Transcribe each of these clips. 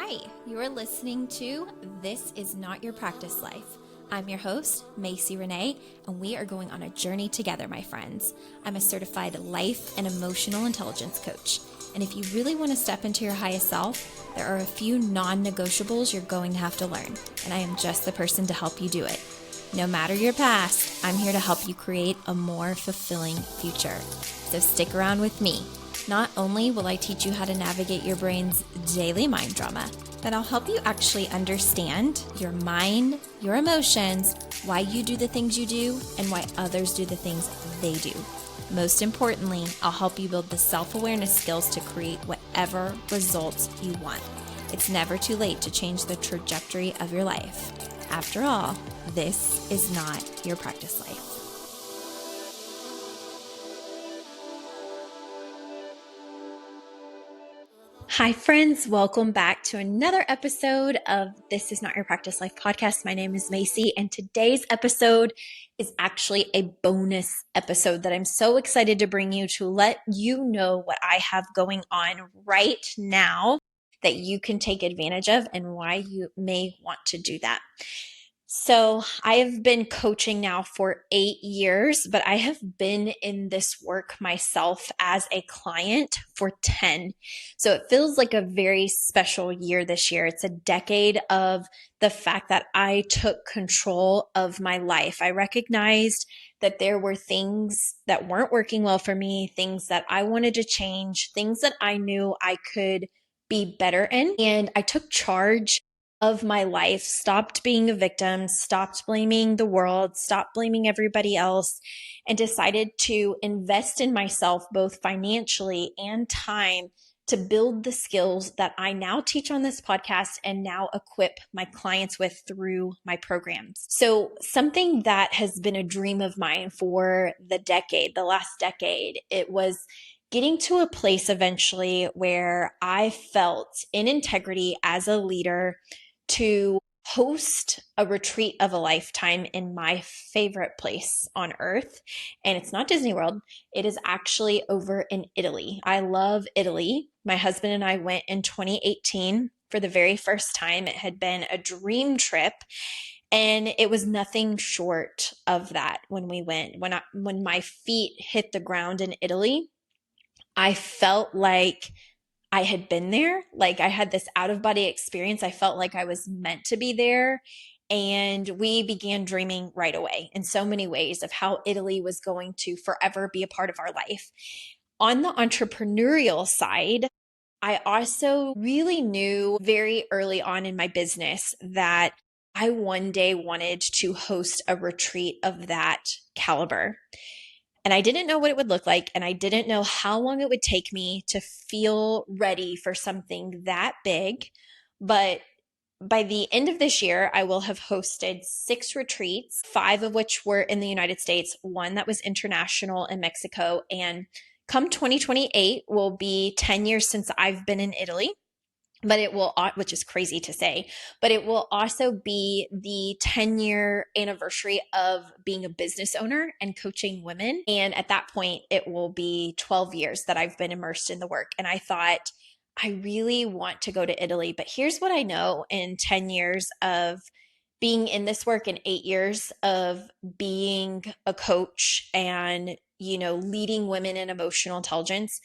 Hi, you're listening to This Is Not Your Practice Life. I'm your host, Macie Renee, and we are going on a journey together, my friends. I'm a certified life and emotional intelligence coach. And if you really want to step into your highest self, there are a few non-negotiables you're going to have to learn, and I am just the person to help you do it. No matter your past, I'm here to help you create a more fulfilling future. So stick around with me. Not only will I teach you how to navigate your brain's daily mind drama, but I'll help you actually understand your mind, your emotions, why you do the things you do, and why others do the things they do. Most importantly, I'll help you build the self-awareness skills to create whatever results you want. It's never too late to change the trajectory of your life. After all, this is not your practice life. Hi, friends. Welcome back to another episode of This Is Not Your Practice Life podcast. My name is Macie, and today's episode is actually a bonus episode that I'm so excited to bring you to let you know what I have going on right now that you can take advantage of and why you may want to do that. So I have been coaching now for 8 years, but I have been in this work myself as a client for 10. So it feels like a very special year this year. It's a decade of the fact that I took control of my life. I recognized that there were things that weren't working well for me, things that I wanted to change, things that I knew I could be better in. And I took charge of my life, stopped being a victim, stopped blaming the world, stopped blaming everybody else, and decided to invest in myself both financially and time to build the skills that I now teach on this podcast and now equip my clients with through my programs. So something that has been a dream of mine for the last decade, it was getting to a place eventually where I felt in integrity as a leader to host a retreat of a lifetime in my favorite place on earth. And it's not Disney World. It is actually over in Italy. I love Italy. My husband and I went in 2018 for the very first time. It had been a dream trip. And it was nothing short of that when we went. When my feet hit the ground in Italy, I felt like I had been there. Like I had this out of body experience. I felt like I was meant to be there. And we began dreaming right away in so many ways of how Italy was going to forever be a part of our life. On the entrepreneurial side, I also really knew very early on in my business that I one day wanted to host a retreat of that caliber. And I didn't know what it would look like, and I didn't know how long it would take me to feel ready for something that big. But by the end of this year, I will have hosted 6 retreats, 5 of which were in the United States, one that was international in Mexico. And come 2028 will be 10 years since I've been in Italy. But it will, which is crazy to say, but it will also be the 10-year anniversary of being a business owner and coaching women. And at that point, it will be 12 years that I've been immersed in the work. And I thought, I really want to go to Italy, but here's what I know in 10 years of being in this work and 8 years of being a coach and, leading women in emotional intelligence.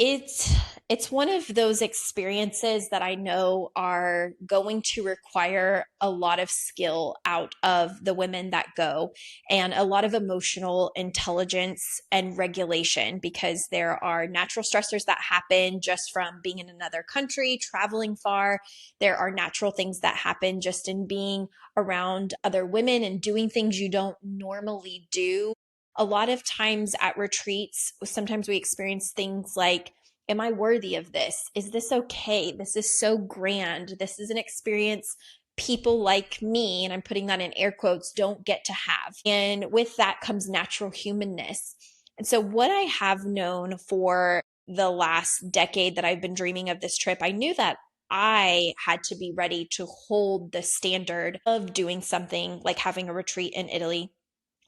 It's one of those experiences that I know are going to require a lot of skill out of the women that go and a lot of emotional intelligence and regulation, because there are natural stressors that happen just from being in another country, traveling far. There are natural things that happen just in being around other women and doing things you don't normally do. A lot of times at retreats, sometimes we experience things like, am I worthy of this? Is this okay? This is so grand. This is an experience people like me, and I'm putting that in air quotes, don't get to have. And with that comes natural humanness. And so what I have known for the last decade that I've been dreaming of this trip, I knew that I had to be ready to hold the standard of doing something like having a retreat in Italy.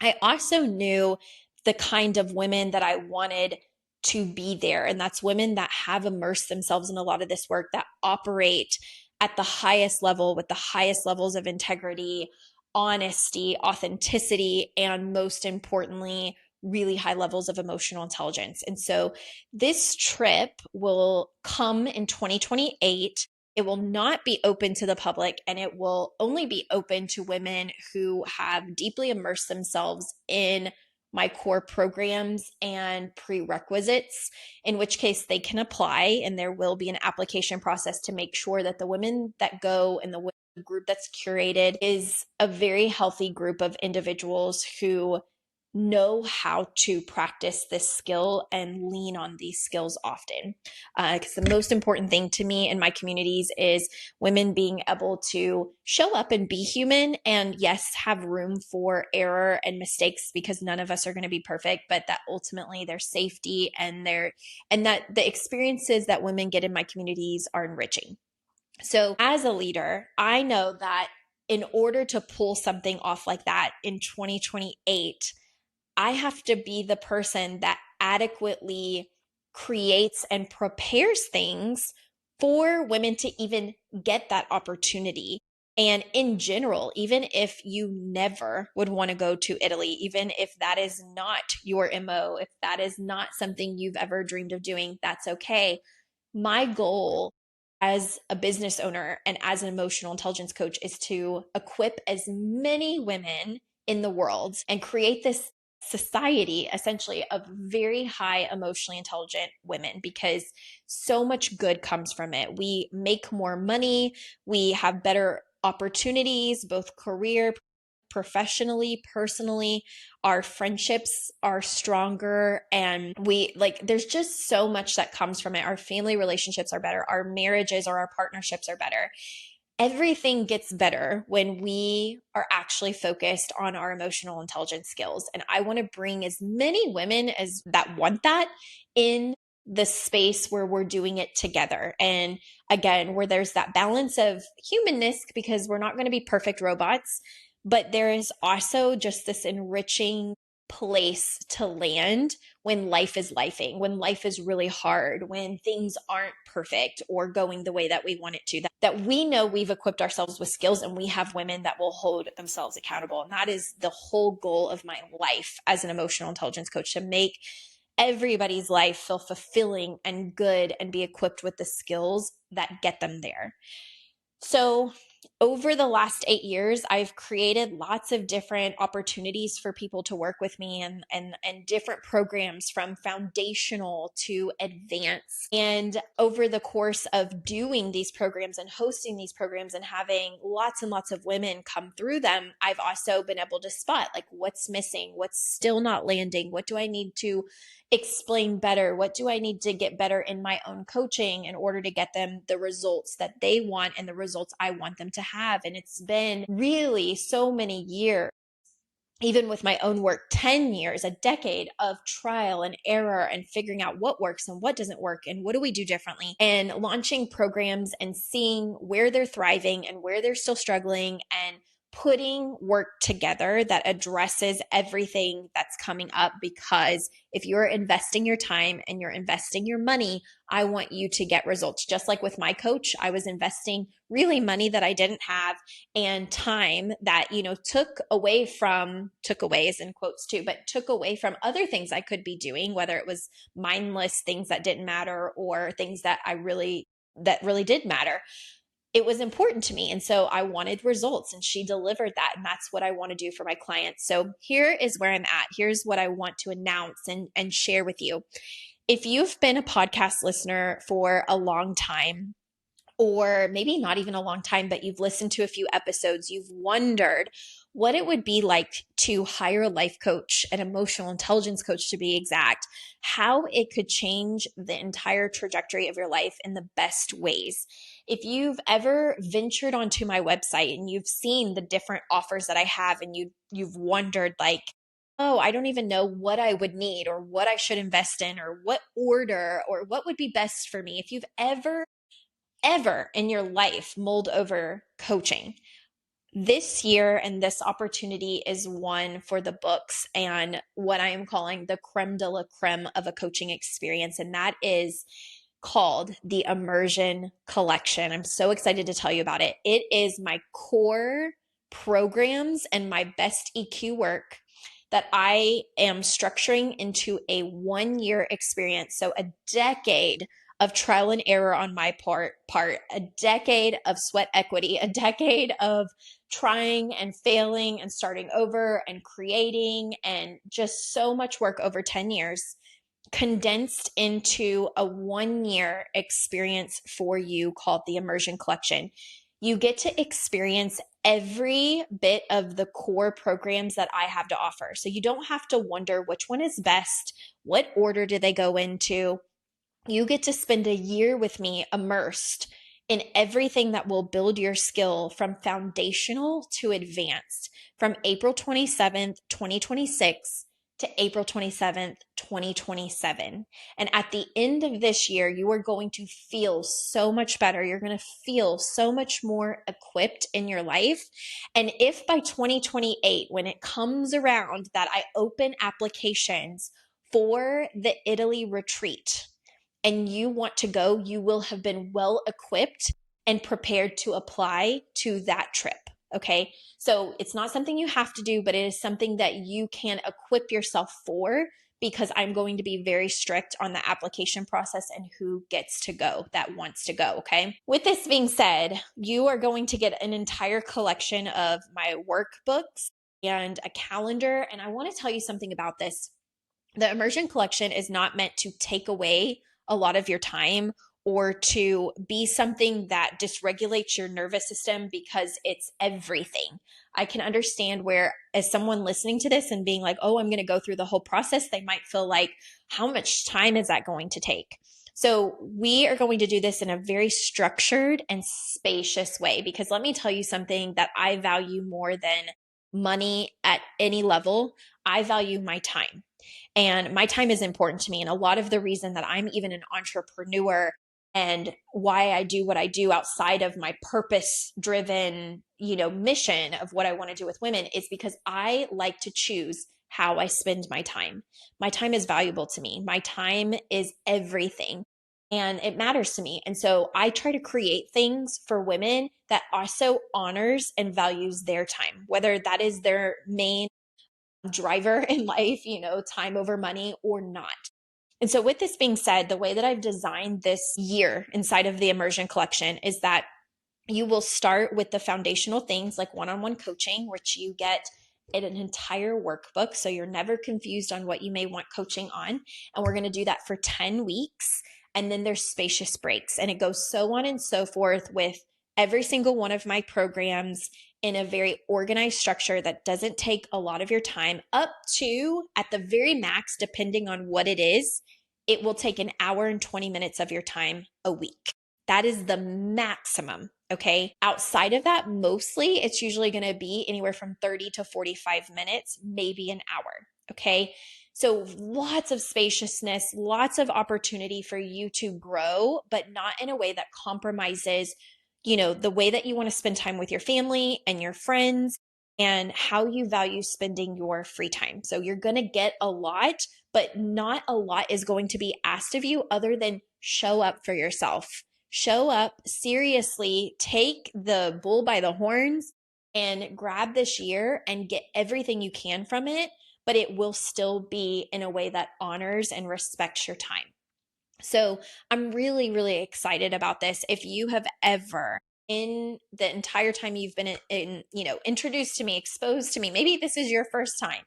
I also knew the kind of women that I wanted to be there. And that's women that have immersed themselves in a lot of this work, that operate at the highest level with the highest levels of integrity, honesty, authenticity, and most importantly, really high levels of emotional intelligence. And so this trip will come in 2028. It will not be open to the public, and it will only be open to women who have deeply immersed themselves in my core programs and prerequisites, in which case they can apply, and there will be an application process to make sure that the women that go and the group that's curated is a very healthy group of individuals who know how to practice this skill and lean on these skills often. Because the most important thing to me in my communities is women being able to show up and be human, and yes, have room for error and mistakes, because none of us are going to be perfect, but that ultimately their safety and that the experiences that women get in my communities are enriching. So as a leader, I know that in order to pull something off like that in 2028, I have to be the person that adequately creates and prepares things for women to even get that opportunity. And in general, even if you never would want to go to Italy, even if that is not your MO, if that is not something you've ever dreamed of doing, that's okay. My goal as a business owner and as an emotional intelligence coach is to equip as many women in the world and create this society essentially of very high emotionally intelligent women, because so much good comes from it. We make more money, we have better opportunities, both career, professionally, personally. Our friendships are stronger, and there's just so much that comes from it. Our family relationships are better, our marriages or our partnerships are better. Everything gets better when we are actually focused on our emotional intelligence skills. And I want to bring as many women as that want that in the space where we're doing it together. And again, where there's that balance of humanness, because we're not going to be perfect robots, but there is also just this enriching place to land when life is lifing, when life is really hard, when things aren't perfect or going the way that we want it to, that we know we've equipped ourselves with skills and we have women that will hold themselves accountable. And that is the whole goal of my life as an emotional intelligence coach, to make everybody's life feel fulfilling and good and be equipped with the skills that get them there. So over the last 8 years, I've created lots of different opportunities for people to work with me, and different programs from foundational to advanced. And over the course of doing these programs and hosting these programs and having lots and lots of women come through them, I've also been able to spot like what's missing, what's still not landing, what do I need to explain better, what do I need to get better in my own coaching in order to get them the results that they want and the results I want them to have. And it's been really so many years, even with my own work, 10 years, a decade of trial and error and figuring out what works and what doesn't work and what do we do differently, and launching programs and seeing where they're thriving and where they're still struggling, and putting work together that addresses everything that's coming up. Because if you're investing your time and you're investing your money, I want you to get results. Just like with my coach, I was investing really money that I didn't have and time that, took away is in quotes too, but took away from other things I could be doing, whether it was mindless things that didn't matter or things that really did matter. It was important to me. And so I wanted results, and she delivered that. And that's what I want to do for my clients. So here is where I'm at. Here's what I want to announce and share with you. If you've been a podcast listener for a long time, or maybe not even a long time, but you've listened to a few episodes, you've wondered what it would be like to hire a life coach, an emotional intelligence coach to be exact, how it could change the entire trajectory of your life in the best ways. If you've ever ventured onto my website and you've seen the different offers that I have, and you've wondered like, oh, I don't even know what I would need or what I should invest in or what order or what would be best for me. If you've ever in your life mulled over coaching, This year and this opportunity is one for the books and what I am calling the creme de la creme of a coaching experience. And that is called the Immersion Collection. I'm so excited to tell you about it. It is my core programs and my best EQ work that I am structuring into a 1 year experience. So a decade of trial and error on my part, a decade of sweat equity, a decade of trying and failing and starting over and creating, and just so much work over 10 years condensed into a 1 year experience for you called the Immersion Collection. You get to experience every bit of the core programs that I have to offer. So you don't have to wonder which one is best, what order do they go into. You get to spend a year with me immersed in everything that will build your skill from foundational to advanced from April 27th, 2026 to April 27th, 2027. And at the end of this year, you are going to feel so much better. You're going to feel so much more equipped in your life. And if by 2028, when it comes around that I open applications for the Italy retreat, and you want to go, you will have been well equipped and prepared to apply to that trip. Okay. So it's not something you have to do, but it is something that you can equip yourself for, because I'm going to be very strict on the application process and who gets to go that wants to go. Okay. With this being said, you are going to get an entire collection of my workbooks and a calendar. And I want to tell you something about this. The Immersion Collection is not meant to take away a lot of your time or to be something that dysregulates your nervous system, because it's everything. I can understand where, as someone listening to this and being like, oh, I'm going to go through the whole process, they might feel like, how much time is that going to take? So we are going to do this in a very structured and spacious way, because let me tell you something that I value more than money at any level. I value my time. And my time is important to me. And a lot of the reason that I'm even an entrepreneur and why I do what I do outside of my purpose driven, mission of what I want to do with women is because I like to choose how I spend my time. My time is valuable to me. My time is everything and it matters to me. And so I try to create things for women that also honors and values their time, whether that is their main driver in life, time over money or not. And so, with this being said, the way that I've designed this year inside of the Immersion Collection is that you will start with the foundational things like one-on-one coaching, which you get in an entire workbook. So you're never confused on what you may want coaching on. And we're going to do that for 10 weeks. And then there's spacious breaks. And it goes so on and so forth with every single one of my programs in a very organized structure that doesn't take a lot of your time, up to, at the very max, depending on what it is, it will take an hour and 20 minutes of your time a week. That is the maximum. Okay. Outside of that, mostly it's usually going to be anywhere from 30 to 45 minutes, maybe an hour. Okay. So lots of spaciousness, lots of opportunity for you to grow, but not in a way that compromises, the way that you want to spend time with your family and your friends and how you value spending your free time. So you're going to get a lot, but not a lot is going to be asked of you other than show up for yourself. Show up, seriously, take the bull by the horns and grab this year and get everything you can from it, but it will still be in a way that honors and respects your time. So I'm really, really excited about this. If you have ever, in the entire time you've been introduced to me, exposed to me, maybe this is your first time,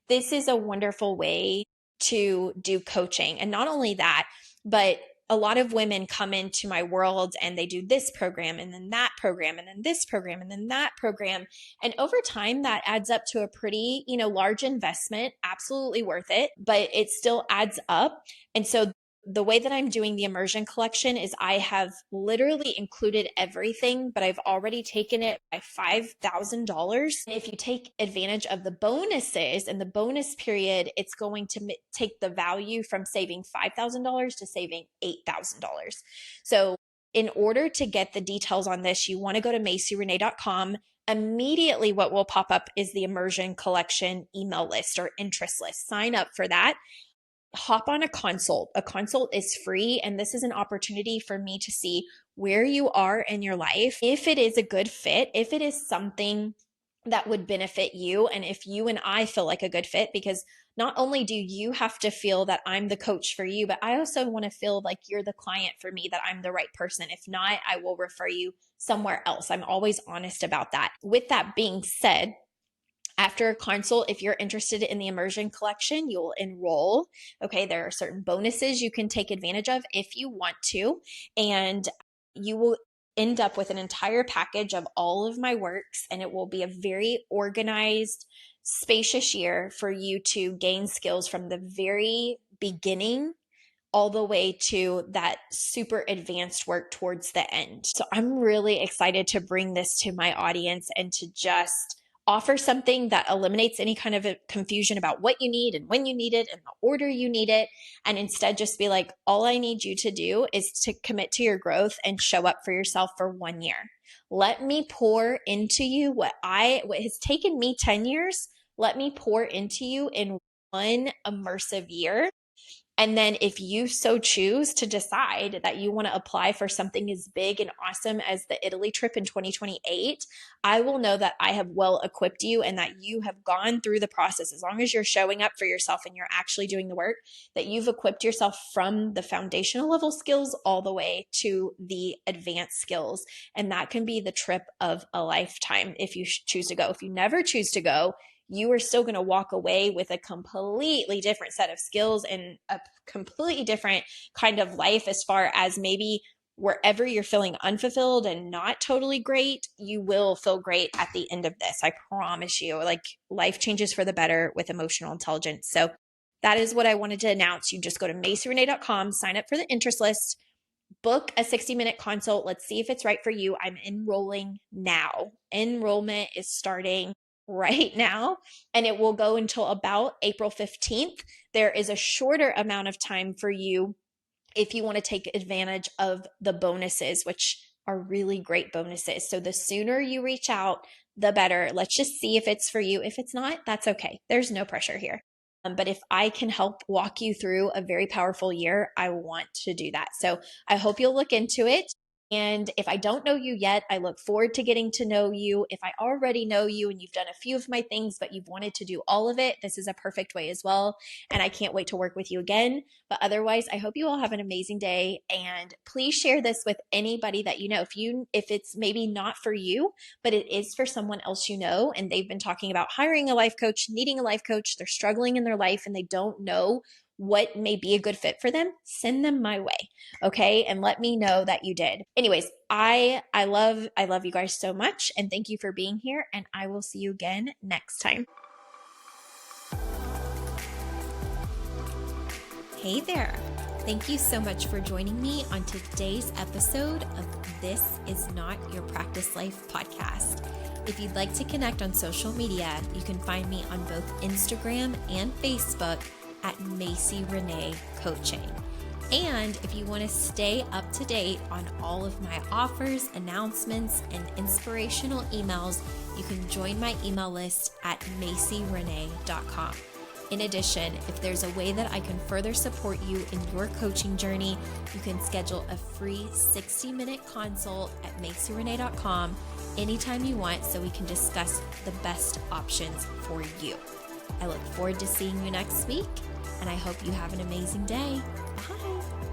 this is a wonderful way to do coaching. And not only that, but a lot of women come into my world and they do this program and then that program and then this program and then that program. And over time, that adds up to a pretty, large investment, absolutely worth it, but it still adds up. And so the way that I'm doing the Immersion Collection is I have literally included everything, but I've already taken it by $5,000. If you take advantage of the bonuses and the bonus period, it's going to take the value from saving $5,000 to saving $8,000. So in order to get the details on this, you want to go to MacieRenee.com immediately what will pop up is the Immersion Collection email list or interest list. Sign up for that. Hop on a consult. A consult is free, and this is an opportunity for me to see where you are in your life, if it is a good fit, if it is something that would benefit you, and if you and I feel like a good fit, because not only do you have to feel that I'm the coach for you, but I also want to feel like you're the client for me, that I'm the right person. If not, I will refer you somewhere else. I'm always honest about that. With that being said, after a consult, if you're interested in the Immersion Collection, you'll enroll. Okay, there are certain bonuses you can take advantage of if you want to, and you will end up with an entire package of all of my works, and it will be a very organized, spacious year for you to gain skills from the very beginning all the way to that super advanced work towards the end. So I'm really excited to bring this to my audience and to just offer something that eliminates any kind of confusion about what you need and when you need it and the order you need it. And instead just be like, all I need you to do is to commit to your growth and show up for yourself for 1 year. Let me pour into you what has taken me 10 years. Let me pour into you in 1 immersive year. And then if you so choose to decide that you want to apply for something as big and awesome as the Italy trip in 2028, I will know that I have well equipped you and that you have gone through the process. As long as you're showing up for yourself and you're actually doing the work, that you've equipped yourself from the foundational level skills all the way to the advanced skills. And that can be the trip of a lifetime if you choose to go. If you never choose to go, you are still going to walk away with a completely different set of skills and a completely different kind of life, as far as maybe wherever you're feeling unfulfilled and not totally great, you will feel great at the end of this. I promise you, like, life changes for the better with emotional intelligence. So that is what I wanted to announce. You just go to MacieRenee.com, sign up for the interest list, book a 60-minute consult. Let's see if it's right for you. I'm enrolling now. Enrollment is starting right now, and it will go until about April 15th. There is a shorter amount of time for you if you want to take advantage of the bonuses, which are really great bonuses. So the sooner you reach out, the better. Let's just see if it's for you. If it's not, that's okay. There's no pressure here. But if I can help walk you through a very powerful year, I want to do that. So I hope you'll look into it. And if I don't know you yet, I look forward to getting to know you. If I already know you and you've done a few of my things, but you've wanted to do all of it, this is a perfect way as well. And I can't wait to work with you again. But otherwise, I hope you all have an amazing day. And please share this with anybody that you know. If it's maybe not for you, but it is for someone else you know, and they've been talking about hiring a life coach, needing a life coach, they're struggling in their life and they don't know what may be a good fit for them, send them my way. Okay. And let me know that you did. Anyways, I love you guys so much. And thank you for being here. And I will see you again next time. Hey there. Thank you so much for joining me on today's episode of This Is Not Your Practice Life podcast. If you'd like to connect on social media, you can find me on both Instagram and Facebook at Macie Renee Coaching. And if you want to stay up to date on all of my offers, announcements, and inspirational emails, you can join my email list at MacieRenee.com. In addition, if there's a way that I can further support you in your coaching journey, you can schedule a free 60-minute consult at MacieRenee.com anytime you want, so we can discuss the best options for you. I look forward to seeing you next week, and I hope you have an amazing day. Bye.